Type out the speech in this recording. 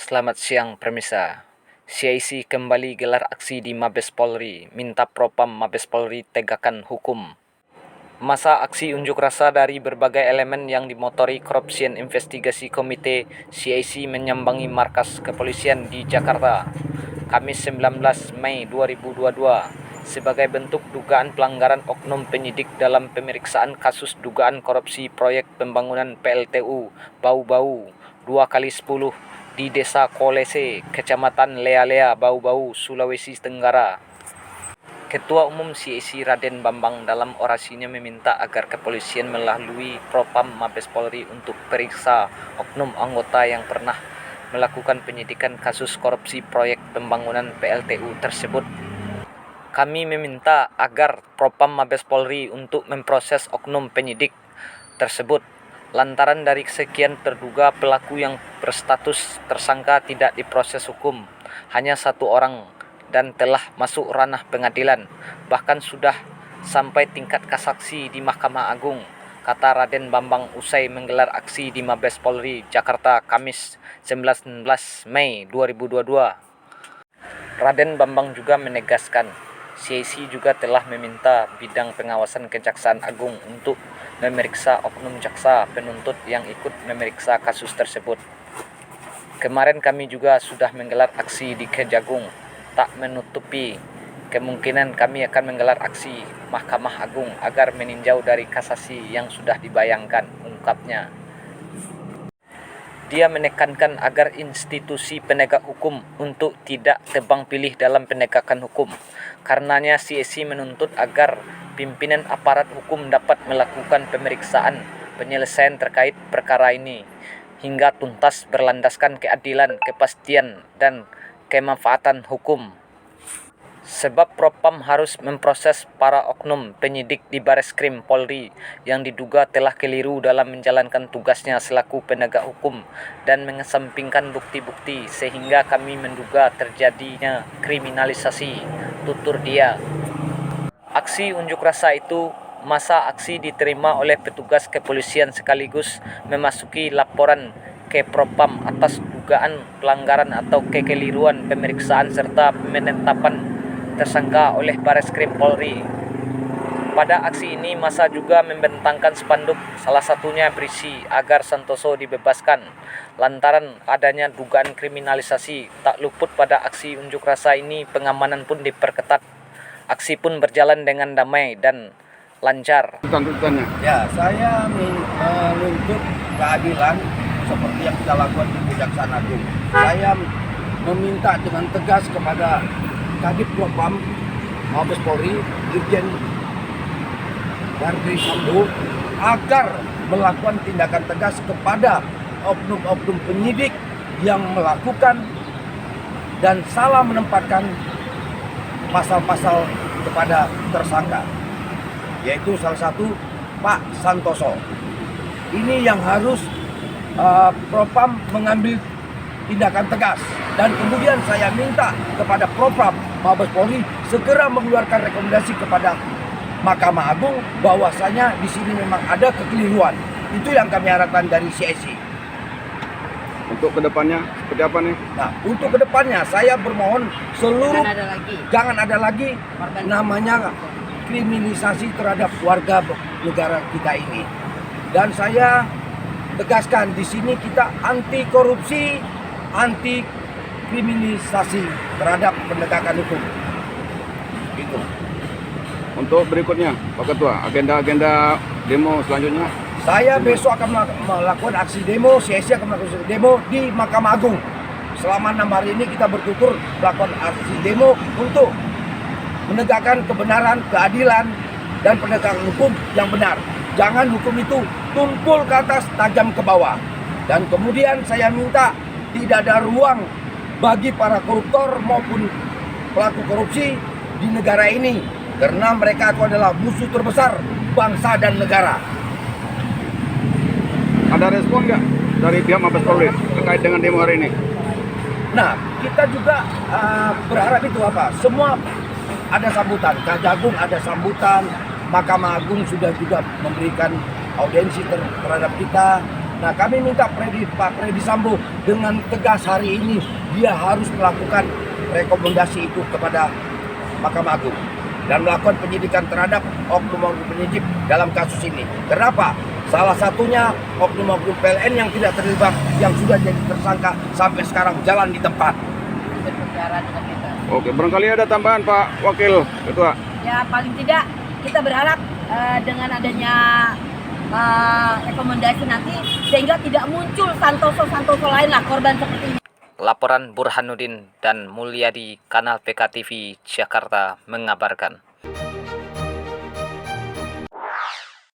Selamat siang Permisa. CIC kembali gelar aksi di Mabes Polri, minta Propam Mabes Polri tegakkan hukum. Masa aksi unjuk rasa dari berbagai elemen yang dimotori Corruption Investigasi Komite CIC menyambangi markas kepolisian di Jakarta, Kamis 19 Mei 2022, sebagai bentuk dugaan pelanggaran oknum penyidik dalam pemeriksaan kasus dugaan korupsi proyek pembangunan PLTU Bau-Bau 2x10 di Desa Kolese, Kecamatan Lea-Lea, Bau-Bau, Sulawesi Tenggara. Ketua Umum CIC Raden Bambang dalam orasinya meminta agar kepolisian melalui Propam Mabes Polri untuk periksa oknum anggota yang pernah melakukan penyidikan kasus korupsi proyek pembangunan PLTU tersebut. Kami meminta agar Propam Mabes Polri untuk memproses oknum penyidik tersebut lantaran dari sekian terduga pelaku yang berstatus tersangka tidak diproses hukum, hanya satu orang dan telah masuk ranah pengadilan, bahkan sudah sampai tingkat kasasi di Mahkamah Agung, kata Raden Bambang usai menggelar aksi di Mabes Polri, Jakarta, Kamis 19 Mei 2022. Raden Bambang juga menegaskan, CIC juga telah meminta bidang pengawasan Kejaksaan Agung untuk memeriksa oknum jaksa penuntut yang ikut memeriksa kasus tersebut. Kemarin kami juga sudah menggelar aksi di Kejagung, tak menutupi kemungkinan kami akan menggelar aksi Mahkamah Agung agar meninjau dari kasasi yang sudah dibayangkan, ungkapnya. Dia menekankan agar institusi penegak hukum untuk tidak tebang pilih dalam penegakan hukum. Karenanya CIC menuntut agar pimpinan aparat hukum dapat melakukan pemeriksaan penyelesaian terkait perkara ini hingga tuntas berlandaskan keadilan, kepastian, dan kemanfaatan hukum. Sebab Propam harus memproses para oknum penyidik di Bareskrim Polri yang diduga telah keliru dalam menjalankan tugasnya selaku penegak hukum dan mengesampingkan bukti-bukti sehingga kami menduga terjadinya kriminalisasi, tutur dia. Aksi unjuk rasa itu, masa aksi diterima oleh petugas kepolisian sekaligus memasuki laporan ke Propam atas dugaan pelanggaran atau kekeliruan pemeriksaan serta penetapan tersangka oleh Bareskrim Polri. Pada aksi ini masa juga membentangkan spanduk, salah satunya berisi agar Santoso dibebaskan. Lantaran adanya dugaan kriminalisasi, tak luput pada aksi unjuk rasa ini pengamanan pun diperketat. Aksi pun berjalan dengan damai dan lancar. Tuntutannya. Ya, saya menuntut keadilan seperti yang kita lakukan di Kejaksaan Agung. Saya meminta dengan tegas kepada Kadif Propam Mabes Polri, Irjen Verdi Sambo, agar melakukan tindakan tegas kepada oknum-oknum penyidik yang melakukan dan salah menempatkan pasal-pasal kepada tersangka, yaitu salah satu Pak Santoso. Ini yang harus Propam mengambil tindakan tegas, dan kemudian saya minta kepada Propam Mabes Polri segera mengeluarkan rekomendasi kepada Mahkamah Agung bahwasanya di sini memang ada kekeliruan. Itu yang kami harapkan dari CIC. Untuk kedepannya seperti apa nih? Nah, untuk kedepannya saya bermohon seluruh jangan ada lagi namanya kriminalisasi terhadap warga negara kita ini. Dan saya tegaskan di sini kita anti korupsi, anti kriminalisasi terhadap penegakan hukum. Gitu. Untuk berikutnya, Pak Ketua, agenda-agenda demo selanjutnya? Saya besok akan melakukan aksi demo, CIC akan melakukan demo di Mahkamah Agung. Selama 6 hari ini kita bertutur melakukan aksi demo untuk menegakkan kebenaran, keadilan, dan penegakan hukum yang benar. Jangan hukum itu tumpul ke atas, tajam ke bawah. Dan kemudian saya minta tidak ada ruang bagi para koruptor maupun pelaku korupsi di negara ini, karena mereka itu adalah musuh terbesar bangsa dan negara. Ada respon nggak dari pihak Mabes Polri terkait dengan demo hari ini? Nah, kita juga berharap itu apa? Semua ada sambutan, Kejagung ada sambutan, Mahkamah Agung sudah juga memberikan audiensi terhadap kita, Nah, kami minta Pak Freddy Sambo dengan tegas hari ini dia harus melakukan rekomendasi itu kepada Mahkamah Agung dan melakukan penyidikan terhadap oknum-oknum penyidik dalam kasus ini. Kenapa? Salah satunya oknum-oknum PLN yang tidak terlibat, yang sudah jadi tersangka sampai sekarang jalan di tempat. Oke, barangkali ada tambahan Pak Wakil Ketua. Ya paling tidak kita berharap dengan adanya rekomendasi nanti sehingga tidak muncul Santoso lain lah korban seperti ini. Laporan Burhanuddin dan Mulyadi, Kanal PK TV Jakarta mengabarkan.